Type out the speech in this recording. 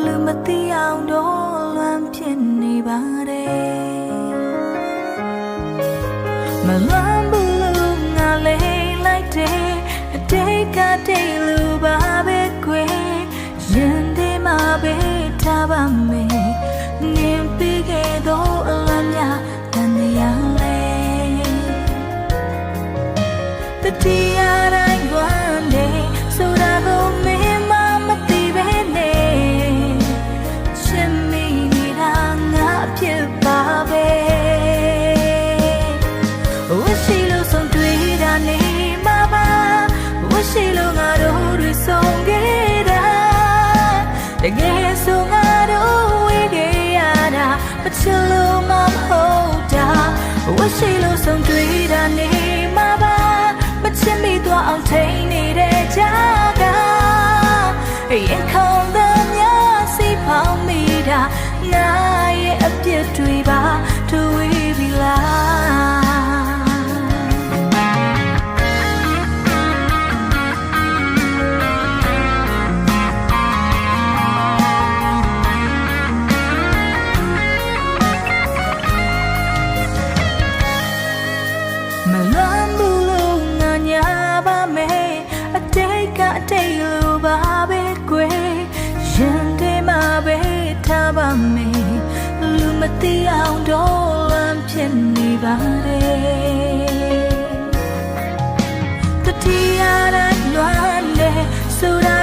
လူမသိအောင်တော့လွမ်းဖြစ်နေပါတယ်မလွမ်းဘူးလို့ငါလေးလိုက်တဲ့အတိတ်ကတည်းလူပါပဲကွယ်ရင်ထဲမှာပဲထားပါမယ်နင်ပြီးခဲ့တော့အလားများတန်တရားလဲတတိယတိုင်းကွမ်းနေဆိုတာကိုမင်းမမသိပဲနဲ့ချစ်မိနေတာငါဖြစ်ပါပဲဝရှိလို့ဆုံးတွေ့တာနေမှာပါဝရှိလို့ငါတို့တွေဆုံးခဲ့တာတကယ်ဆိုငါတို့ဝေးခဲ့ရတာမချစ်လို့မဟုတ်တာဝရှိလို့ဆုံးတွေ့တာနေမှာပါမချစ်မိသွားအောင်ထိန်နေတဲ့ကြားကရင်ခုန်တဲ့များစီဖောင်းမိတာငါရဲ့အပြစ်တွေပါတွေးပြီလားမလွမ်းဘူးလို့ငါညာပါမယ်အတိတ်ကအတိတ်လိုပါပဲကွယ်ရင်ထဲမှာပဲထားပါမယ်လူမသိအောင်တော့လွမ်းဖြစ်နေပါတယ်တတိယတိုင်းလွမ်းနေဆိုတာ